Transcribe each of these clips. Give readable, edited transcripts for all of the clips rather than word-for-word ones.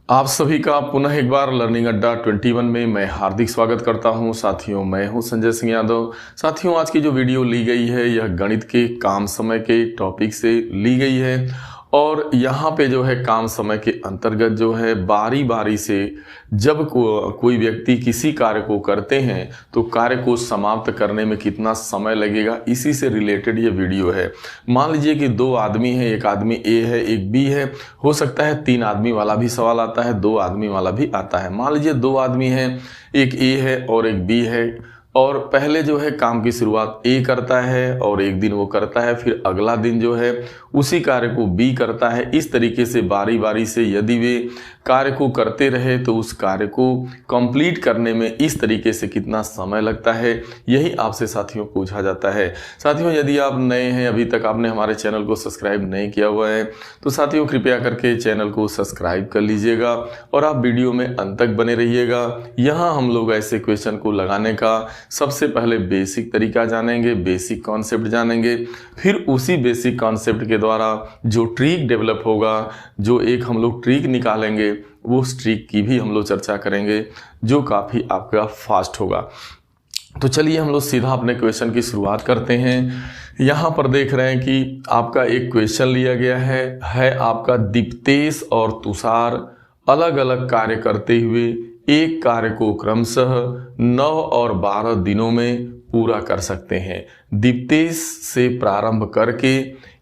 आप सभी का पुनः एक बार लर्निंग अड्डा 21 में मैं हार्दिक स्वागत करता हूं। साथियों, मैं हूं संजय सिंह यादव। साथियों, आज की जो वीडियो ली गई है यह गणित के काम समय के टॉपिक से ली गई है और यहाँ पे जो है काम समय के अंतर्गत जो है बारी बारी से जब कोई व्यक्ति किसी कार्य को करते हैं तो कार्य को समाप्त करने में कितना समय लगेगा, इसी से रिलेटेड ये वीडियो है। मान लीजिए कि दो आदमी हैं, एक आदमी ए है एक बी है। हो सकता है 3 आदमी वाला भी सवाल आता है, 2 आदमी वाला भी आता है। मान लीजिए 2 आदमी हैं, एक ए है और एक बी है और पहले जो है काम की शुरुआत ए करता है और एक दिन वो करता है, फिर अगला दिन जो है उसी कार्य को बी करता है। इस तरीके से बारी बारी से यदि वे कार्य को करते रहे तो उस कार्य को कंप्लीट करने में इस तरीके से कितना समय लगता है, यही आपसे साथियों पूछा जाता है। साथियों, यदि आप नए हैं, अभी तक आपने हमारे चैनल को सब्सक्राइब नहीं किया हुआ है तो साथियों कृपया करके चैनल को सब्सक्राइब कर लीजिएगा और आप वीडियो में अंत तक बने रहिएगा। यहाँ हम लोग ऐसे क्वेश्चन को लगाने का सबसे पहले बेसिक तरीका जानेंगे, बेसिक कॉन्सेप्ट जानेंगे, फिर उसी बेसिक कॉन्सेप्ट के द्वारा जो ट्रिक डेवलप होगा, जो एक हम लोग ट्रिक निकालेंगे, वो उस ट्रिक की भी हम लोग चर्चा करेंगे जो काफ़ी आपका फास्ट होगा। तो चलिए हम लोग सीधा अपने क्वेश्चन की शुरुआत करते हैं। यहाँ पर देख रहे हैं कि आपका एक क्वेश्चन लिया गया है आपका दीप्तेश और तुषार अलग अलग कार्य करते हुए एक कार्य को क्रमशः 9 और 12 दिनों में पूरा कर सकते हैं। दीप्तेश से प्रारंभ करके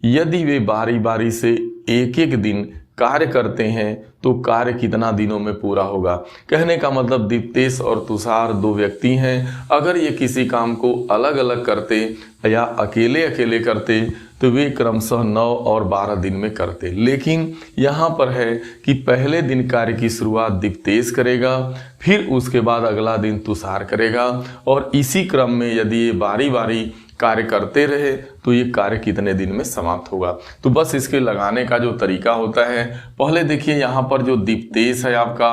यदि वे बारी बारी से एक एक दिन कार्य करते हैं तो कार्य कितना दिनों में पूरा होगा। कहने का मतलब दीप्तेश और तुषार 2 व्यक्ति हैं, अगर ये किसी काम को अलग अलग करते या अकेले अकेले करते तो वे क्रमशः 9 और 12 दिन में करते। लेकिन यहाँ पर है कि पहले दिन कार्य की शुरुआत दीप्तेश करेगा, फिर उसके बाद अगला दिन तुषार करेगा और इसी क्रम में यदि ये बारी बारी कार्य करते रहे तो ये कार्य कितने दिन में समाप्त होगा। तो बस इसके लगाने का जो तरीका होता है, पहले देखिए यहाँ पर जो दीप्तेश है आपका,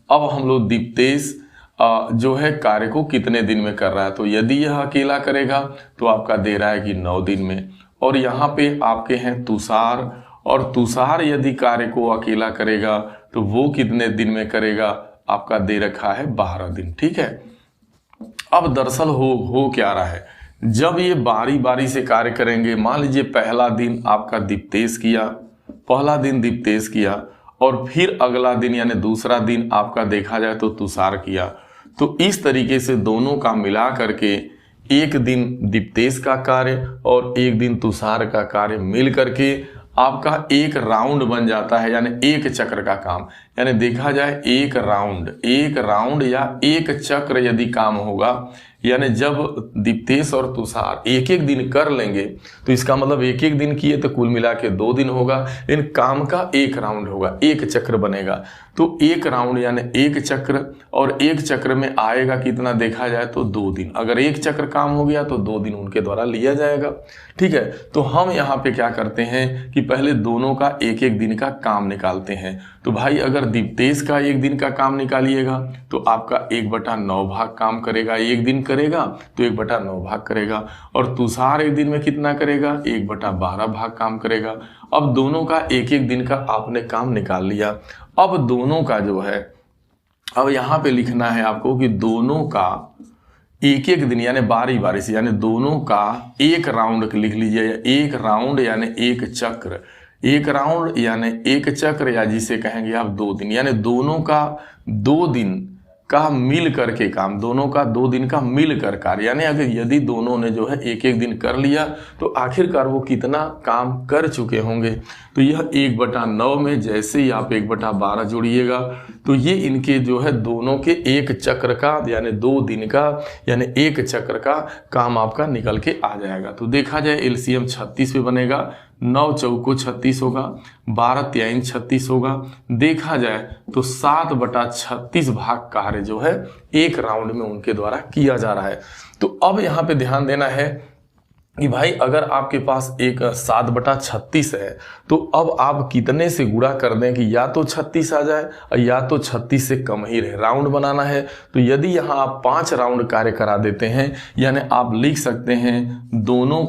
अब हम लोग दीप्तेश जो है कार्य को कितने दिन में कर रहा है, तो यदि यह अकेला करेगा तो आपका दे रहा है कि 9 दिन में। और यहाँ पे आपके हैं तुषार, और तुषार यदि कार्य को अकेला करेगा तो वो कितने दिन में करेगा, आपका दे रखा है 12 दिन। ठीक है, अब दरअसल हो क्या रहा है, जब ये बारी बारी से कार्य करेंगे, मान लीजिए पहला दिन आपका दीप्तेश किया, पहला दिन दीप्तेश किया और फिर अगला दिन यानी दूसरा दिन आपका देखा जाए तो तुषार किया, तो इस तरीके से दोनों का मिला करके एक दिन दीप्तेश का कार्य और एक दिन तुषार का कार्य मिल करके आपका एक राउंड बन जाता है, यानी एक चक्र का काम। यानी देखा जाए एक राउंड या एक चक्र यदि काम होगा, यानी जब दीप्तेश और तुषार एक एक दिन कर लेंगे तो इसका मतलब एक एक दिन किए तो कुल मिला के 2 दिन होगा, लेकिन काम का एक राउंड होगा, एक चक्र बनेगा। तो एक राउंड यानी एक चक्र, और एक चक्र में आएगा कितना देखा जाए तो 2 दिन। अगर एक चक्र काम हो गया तो 2 दिन उनके द्वारा लिया जाएगा। ठीक है, तो हम यहाँ पे क्या करते हैं कि पहले दोनों का एक एक दिन का काम निकालते हैं। तो भाई अगर दीप्तेश का एक दिन का काम निकालिएगा तो आपका 1/9 भाग काम करेगा, एक दिन करेगा तो 1/9 भाग करेगा। और तुषार एक दिन में कितना करेगा, 1/12 भाग काम करेगा। अब दोनों का एक एक दिन का आपने काम निकाल लिया। अब दोनों का जो है, अब यहाँ पे लिखना है आपको कि दोनों का एक एक दिन यानी बारी बारी से, यानी दोनों का एक राउंड लिख लीजिए। एक राउंड यानी एक चक्र, एक राउंड यानी एक चक्र, या जिसे कहेंगे आप 2 दिन, यानी दोनों का 2 दिन का मिल करके काम, दोनों का 2 दिन का मिल कर कार्य। यानी अगर यदि दोनों ने जो है एक एक दिन कर लिया तो आखिरकार वो कितना काम कर चुके होंगे। तो यह 1/9 में जैसे ही आप 1/12 जोड़िएगा तो ये इनके जो है दोनों के एक चक्र का यानी 2 दिन का यानी एक चक्र का काम आपका निकल के आ जाएगा। तो देखा जाए एलसीएम 36 पे बनेगा, 9 चौको 36 होगा, 12 तिहाई 36 होगा। देखा जाए तो 7/36 भाग कार्य जो है एक राउंड में उनके द्वारा किया जा रहा है। तो अब यहाँ पे ध्यान देना है कि भाई अगर आपके पास एक 7/36 है तो अब आप कितने से गुणा कर दें कि या तो 36 आ जाए या तो 36 से कम ही रहे। राउंड बनाना है तो यदि यहाँ आप 5 राउंड कार्य करा देते हैं, यानी आप लिख सकते हैं दोनों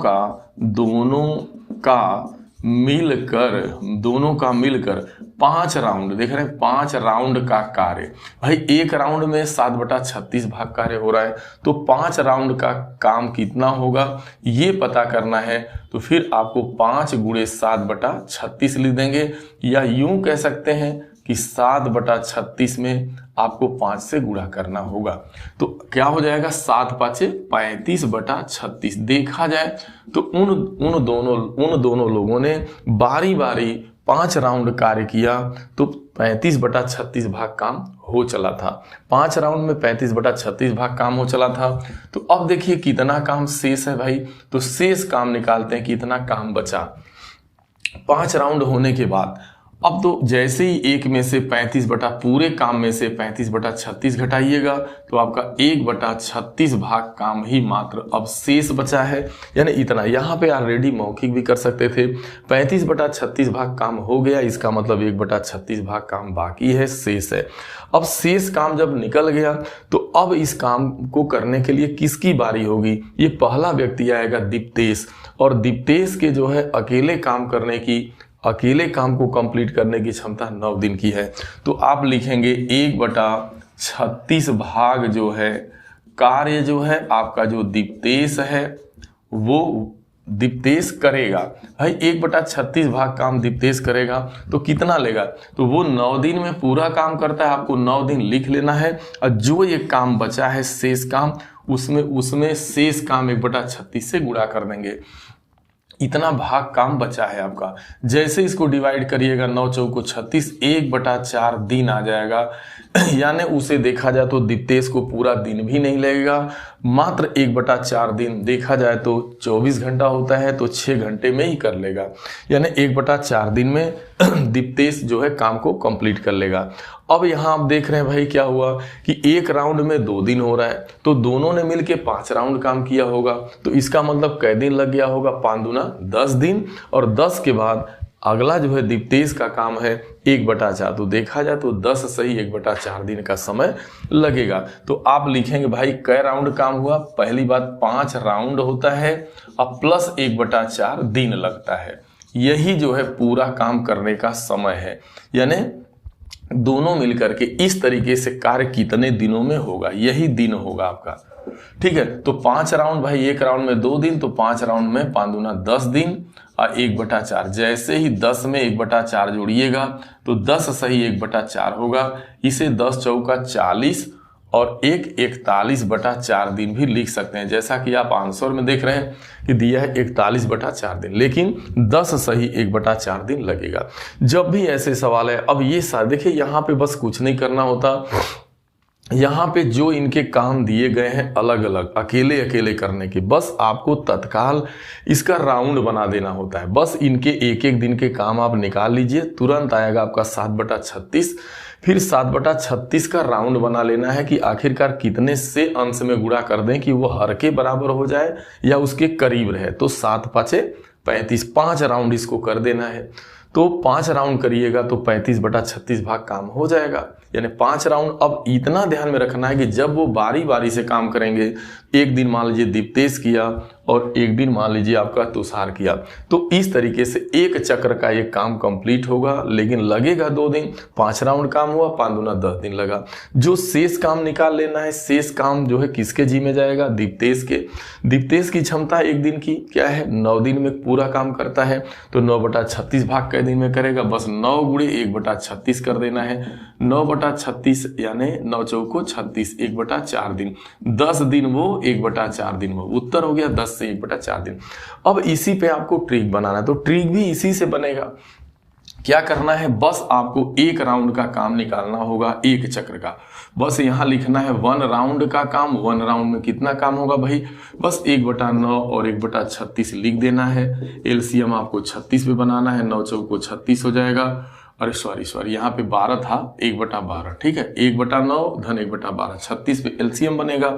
का मिलकर 5 राउंड, देख रहे हैं 5 राउंड का कार्य। भाई एक राउंड में 7/36 भाग कार्य हो रहा है, तो 5 राउंड का काम कितना होगा ये पता करना है। तो फिर आपको 5 × 7/36 लिख देंगे, या यूं कह सकते हैं कि 7/36 में आपको 5 से गुणा करना होगा। तो क्या हो जाएगा, 7 × 5 = 35/36। देखा जाए तो उन दोनों लोगों ने बारी बारी 5 राउंड कार्य किया, तो 35/36 भाग काम हो चला था। 5 राउंड में 35/36 भाग काम हो चला था। तो अब देखिए कितना काम शेष है भाई, तो शेष काम निकालते हैं, कितना काम बचा। 5 राउंड होने के बाद अब तो जैसे ही एक में से पूरे काम में से 35/36 घटाइएगा, तो आपका 1/36 भाग काम ही मात्र अब शेष बचा है, यानी इतना। यहाँ पे ऑलरेडी मौखिक भी कर सकते थे। 35/36 भाग काम हो गया, इसका मतलब 1/36 भाग काम बाकी है, शेष है। अब शेष काम जब निकल गया, तो अब इस काम को करने के लिए किसकी बारी होगी, ये पहला व्यक्ति आएगा दीप्तेश। और दीप्तेश के जो है अकेले काम को कंप्लीट करने की क्षमता 9 दिन की है। तो आप लिखेंगे 1/36 भाग जो है कार्य जो है आपका जो दीप्तेश है वो दीप्तेश करेगा। भाई 1/36 भाग काम दीप्तेश करेगा तो कितना लेगा, तो वो 9 दिन में पूरा काम करता है, आपको 9 दिन लिख लेना है। और जो ये काम बचा है शेष काम, उसमें शेष काम 1/36 से गुणा कर देंगे। इतना भाग काम बचा है आपका। जैसे इसको डिवाइड करिएगा 9 × 4 = 36, 1/4 दिन आ जाएगा। यानी उसे देखा जाए तो दीप्तेश को पूरा दिन भी नहीं लगेगा, मात्र 1/4 दिन। देखा जाए तो 24 घंटा होता है, तो 6 घंटे में ही कर लेगा। यानी 1/4 दिन में दीप्तेश जो है काम को कंप्लीट कर लेगा। अब यहाँ आप देख रहे हैं भाई क्या हुआ कि एक राउंड में 2 दिन हो रहा है, तो दोनों ने मिलके 5 राउंड काम किया होगा। तो इसका मतलब कै दिन लग गया होगा, 5 दूना 10 दिन। और 10 के बाद अगला जो है दीप्तेश का काम है 1/4। तो देखा जाए तो 10 सही 1/4 दिन का समय लगेगा। तो आप लिखेंगे भाई कै राउंड काम हुआ, पहली बात 5 राउंड होता है और प्लस 1/4 दिन लगता है। यही जो है पूरा काम करने का समय है। यानी दोनों मिलकर के इस तरीके से कार्य कितने दिनों में होगा, यही दिन होगा आपका। ठीक है, तो 5 राउंड भाई, एक राउंड में 2 दिन, तो 5 राउंड में 5 दूना 10 दिन और 1/4। जैसे ही 10 में 1/4 जोड़िएगा तो 10 सही 1/4 होगा। इसे 10 चौका 40 और 41/4 दिन भी लिख सकते हैं, जैसा कि आप आंसर में देख रहे हैं कि दिया है 41/4 दिन, लेकिन 10 सही 1/4 दिन लगेगा। जब भी ऐसे सवाल है, अब ये देखिए यहाँ पे बस कुछ नहीं करना होता। यहाँ पे जो इनके काम दिए गए हैं अलग अलग अकेले अकेले करने के, बस आपको तत्काल इसका राउंड बना देना होता है। बस इनके एक एक दिन के काम आप निकाल लीजिए, तुरंत आएगा आपका 7/36। फिर 7/36 का राउंड बना लेना है कि आखिरकार कितने से अंश में गुणा कर दें कि वो हर के बराबर हो जाए या उसके करीब रहे। तो 7 × 5 = 35, 5 राउंड इसको कर देना है। तो 5 राउंड करिएगा तो 35/36 भाग काम हो जाएगा। यानी 5 राउंड। अब इतना ध्यान में रखना है कि जब वो बारी बारी से काम करेंगे, एक दिन मान लीजिए दीप्तेश किया और एक दिन मान लीजिए आपका तुषार किया, तो इस तरीके से एक चक्र का ये काम कंप्लीट होगा, लेकिन लगेगा 2 दिन। 5 राउंड काम हुआ, 5 दूना 10 दिन लगा। जो शेष काम निकाल लेना है, शेष काम जो है किसके जी में जाएगा, दीप्तेश के। दीप्तेश की क्षमता एक दिन की क्या है, 9 दिन में पूरा काम करता है। तो 9/36 भाग कै दिन में करेगा, बस 9 × 1/36 कर देना है। 9/36 यानी 9 × 4 = 36, 1/4 दिन। 10 दिन वो, 1/4 दिन वो। उत्तर हो गया 10 से 1/4 दिन। अब इसी पे आपको ट्रिक बनाना है, तो ट्रिक भी इसी से बनेगा। क्या करना है, बस आपको एक राउंड का काम निकालना होगा, एक चक्र का। बस यहाँ लिखना है 1 राउंड का काम। 1 राउंड में कितना काम होगा भाई, बस 1/9 और 1/36 लिख देना है। एलसीएम आपको 36 पे बनाना है, 9 × 4 = 36 हो जाएगा। अरे सॉरी यहाँ पे 12 था, 1/12। ठीक है, 1/9 धन 1/12, 36 पे एलसीएम बनेगा।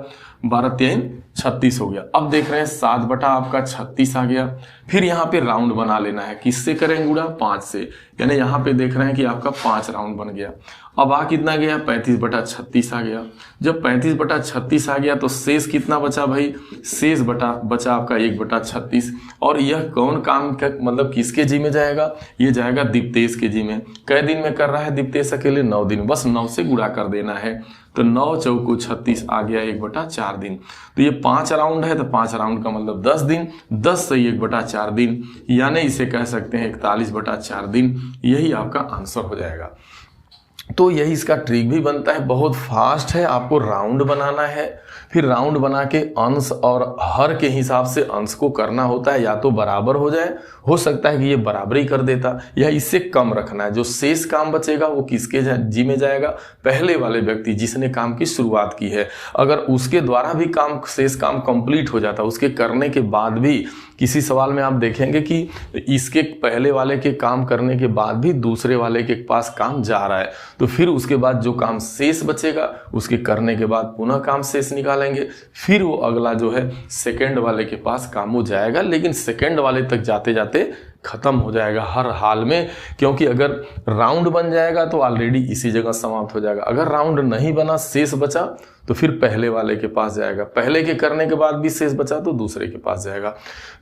12 3 36 हो गया। अब देख रहे हैं 7 बटा आपका 36 आ गया। फिर यहाँ पे राउंड बना लेना है, किससे करेंगे गुणा? 5 से, यानी यहाँ पे देख रहे हैं कि आपका 5 राउंड बन गया। अब आ कितना गया? 35 बटा 36 आ गया। जब 35 बटा 36 आ गया तो शेष कितना बचा भाई? शेष बचा आपका 1 बटा 36। और यह कौन काम मतलब किसके जी में जाएगा? ये जाएगा दीप्तेश के जी में। कै दिन में कर रहा है दीप्तेश अकेले? 9 दिन। बस 9 से गुणा कर देना है, तो 9 चौको 36 आ गया 1 बटा 4 दिन। तो ये 5 राउंड है, तो 5 राउंड का मतलब 10 दिन, 10 से 1 बटा 4 दिन, यानी इसे कह सकते हैं 41 बटा 4 दिन। यही आपका आंसर हो जाएगा। तो यही इसका ट्रिक भी बनता है, बहुत फास्ट है। आपको राउंड बनाना है, फिर राउंड बना के अंश और हर के हिसाब से अंश को करना होता है, या तो बराबर हो जाए, हो सकता है कि ये बराबरी कर देता, या इससे कम रखना है। जो शेष काम बचेगा वो किसके जी में जाएगा? पहले वाले व्यक्ति जिसने काम की शुरुआत की है। अगर उसके द्वारा भी शेष काम कंप्लीट हो जाता, उसके करने के बाद भी, किसी सवाल में आप देखेंगे कि इसके पहले वाले के काम करने के बाद भी दूसरे वाले के पास काम जा रहा है, तो फिर उसके बाद जो काम शेष बचेगा उसके करने के बाद पुनः काम शेष निकालेंगे, फिर वो अगला जो है सेकंड वाले के पास काम हो जाएगा। लेकिन सेकंड वाले तक जाते जाते खत्म हो जाएगा हर हाल में, क्योंकि अगर राउंड बन जाएगा तो ऑलरेडी इसी जगह समाप्त हो जाएगा। अगर राउंड नहीं बना, शेष बचा, तो फिर पहले वाले के पास जाएगा, पहले के करने के बाद भी शेष बचा तो दूसरे के पास जाएगा।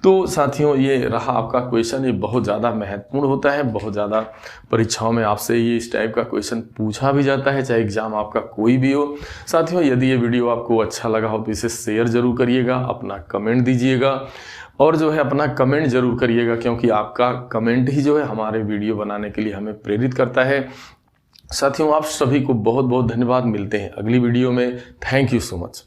तो साथियों, ये रहा आपका क्वेश्चन। ये बहुत ज़्यादा महत्वपूर्ण होता है, बहुत ज़्यादा परीक्षाओं में आपसे ये इस टाइप का क्वेश्चन पूछा भी जाता है, चाहे एग्जाम आपका कोई भी हो। साथियों, यदि ये वीडियो आपको अच्छा लगा हो तो इसे शेयर जरूर करिएगा, अपना कमेंट दीजिएगा, और जो है अपना कमेंट जरूर करिएगा, क्योंकि आपका कमेंट ही जो है हमारे वीडियो बनाने के लिए हमें प्रेरित करता है। साथियों, आप सभी को बहुत बहुत धन्यवाद। मिलते हैं अगली वीडियो में। Thank you so much.